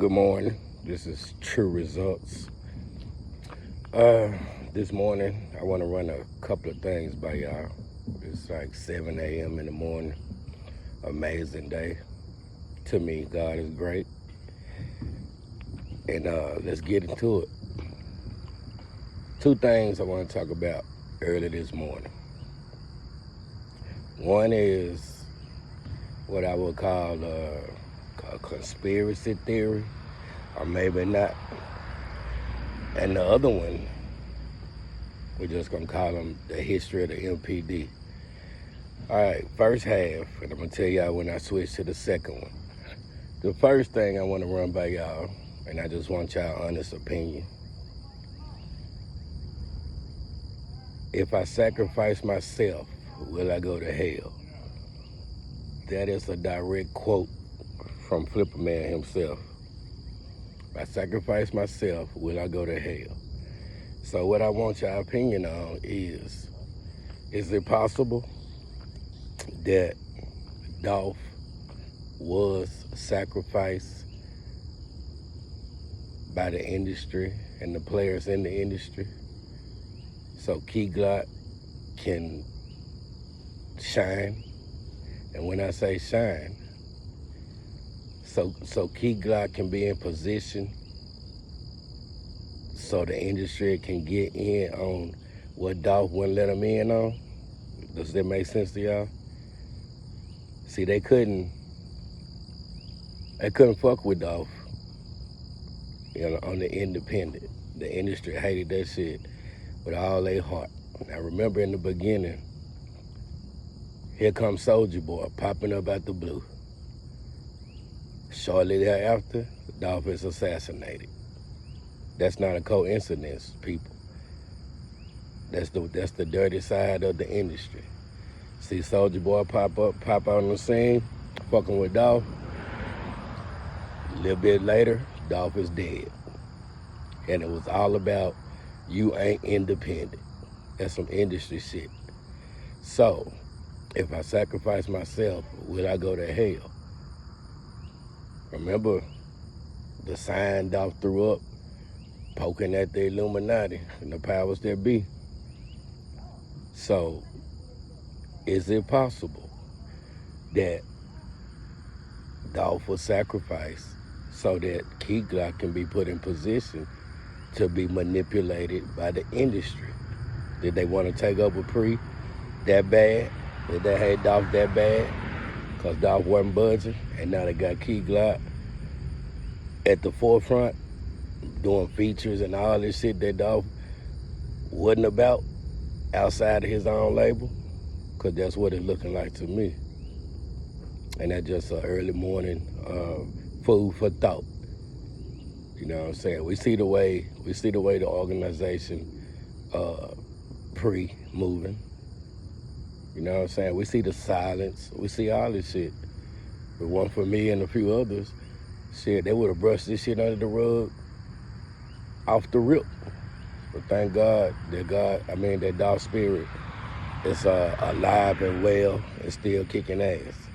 Good morning. This is True Results. This morning, I want to run a couple of things by y'all. It's like 7 a.m. in the morning. Amazing day. To me, God is great. And let's get into it. Two things I want to talk about early this morning. One is what I would call a conspiracy theory, or maybe not. And the other one, we're just gonna call them the history of the MPD. All right, first half, and I'm gonna tell y'all when I switch to the second one. The first thing I wanna run by y'all, and I just want y'all honest opinion. If I sacrifice myself, will I go to hell? That is a direct quote from Flippa man himself. If I sacrifice myself, will I go to hell? So what I want your opinion on is it possible that Dolph was sacrificed by the industry and the players in the industry so Key Glock can shine? And when I say shine, so Key Glock can be in position so the industry can get in on what Dolph wouldn't let them in on. Does that make sense to y'all? See, they couldn't fuck with Dolph, on the independent. The industry hated that shit with all their heart. I remember in the beginning, here comes Soulja Boy popping up out the blue. Shortly thereafter, Dolph is assassinated. That's not a coincidence, people. That's the dirty side of the industry. See Soulja Boy pop out on the scene, fucking with Dolph. A little bit later, Dolph is dead. And it was all about, you ain't independent. That's some industry shit. So, if I sacrifice myself, will I go to hell? Remember the sign Dolph threw up, poking at the Illuminati and the powers that be. So, is it possible that Dolph was sacrificed so that Key Glock can be put in position to be manipulated by the industry? Did they want to take over Pre that bad? Did they hate Dolph that bad? Because Dolph wasn't budging, and now they got Key Glock at the forefront doing features and all this shit that Dolph wasn't about outside of his own label? Because that's what it's looking like to me. And that's just an early morning food for thought. You know what I'm saying? We see the way the organization Pre moving. You know what I'm saying? We see the silence. We see all this shit. But one for me and a few others, shit, they would have brushed this shit under the rug off the rip. But thank God that Dolph spirit is alive and well and still kicking ass.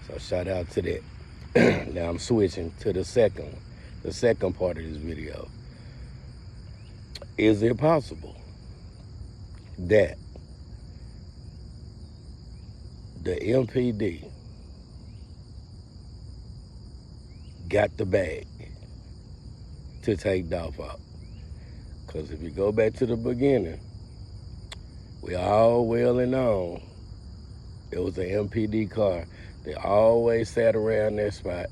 So shout out to that. Now I'm switching to the second one, the second part of this video. Is it possible that the MPD got the bag to take Dolph out? Because if you go back to the beginning, we all well and known it was an MPD car. They always sat around that spot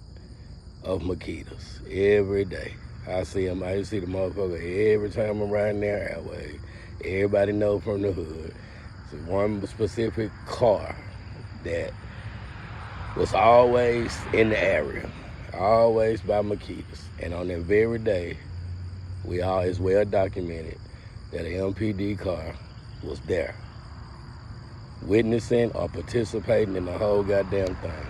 of Makitas every day. I see them, I see the motherfucker every time I'm riding their airway. Everybody know from the hood. It's one specific car that was always in the area, always by Makitas. And on that very day, it's well documented that an MPD car was there, witnessing or participating in the whole goddamn thing.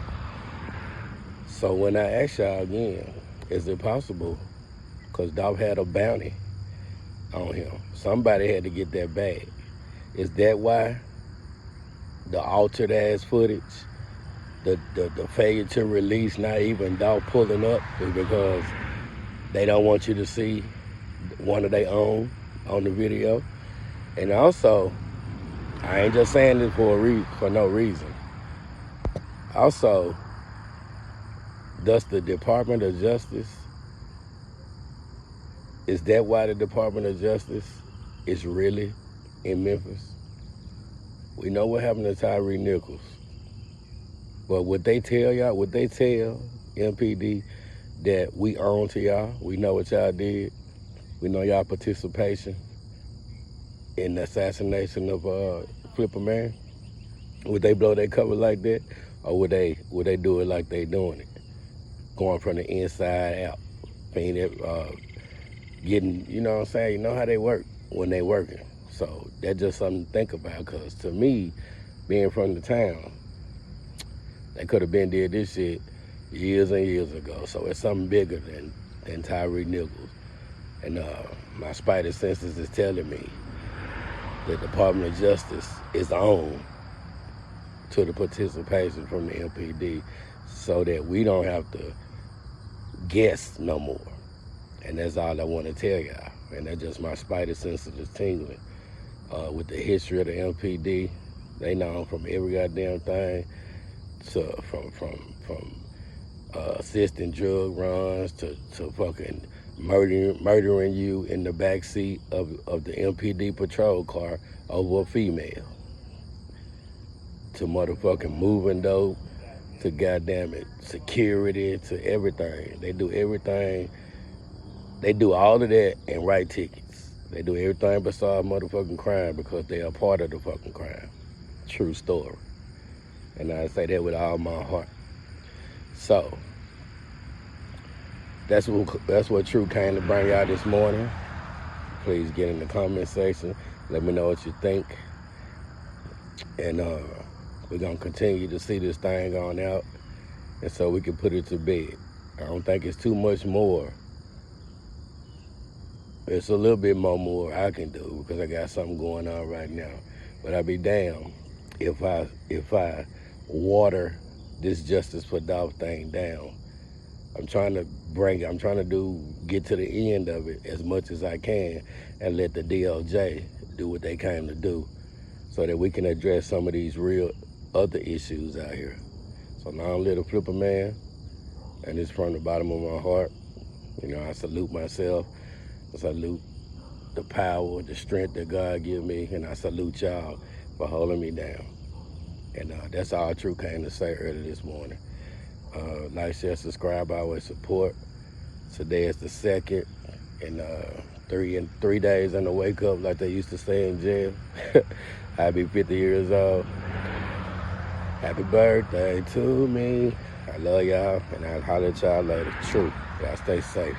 So when I ask y'all again, is it possible, because Dolph had a bounty on him, somebody had to get that bag. Is that why the altered ass footage the failure to release, not even Dolph pulling up, is because they don't want you to see one of their own on the video. And also, I ain't just saying this for no reason. Also, does the Department of Justice, is that why the Department of Justice is really in Memphis? We know what happened to Tyree Nichols. But would they tell y'all, would they tell MPD that we own to y'all? We know what y'all did. We know y'all participation in the assassination of Flippa man. Would they blow their cover like that? Or would they do it like they doing it? Going from the inside out. Being getting, you know what I'm saying? You know how they work when they working. So that's just something to think about, because to me, being from the town, they could have been did this shit years and years ago. So it's something bigger than Tyree Nichols. And my spider senses is telling me the Department of Justice is on to the participation from the MPD, so that we don't have to guess no more. And that's all I want to tell y'all. And that's just my spider senses is tingling. With the history of the MPD, they know from every goddamn thing, to from assisting drug runs to fucking murdering you in the backseat of the MPD patrol car over a female, to motherfucking moving dope, to goddamn it, security, to everything. They do everything. They do all of that and write tickets. They do everything but solve motherfucking crime because they are part of the fucking crime. True story. And I say that with all my heart. So, that's what True came to bring y'all this morning. Please get in the comment section. Let me know what you think. And we're gonna continue to see this thing going out, and so we can put it to bed. I don't think it's too much more. It's a little bit more I can do because I got something going on right now. But I'd be damned if I water this Justice for Dolph thing down. I'm trying to get to the end of it as much as I can and let the DOJ do what they came to do, so that we can address some of these real other issues out here. So long live the Flippa man, and it's from the bottom of my heart. You know, I salute myself. I salute the power, the strength that God give me, and I salute y'all for holding me down. And that's all True came to say early this morning. Like, share, subscribe, always support. Today is the 2nd, and 3 days in the wake up, like they used to say in jail. I'll be 50 years old. Happy birthday to me. I love y'all, and I'll holler at y'all later. True. Y'all stay safe.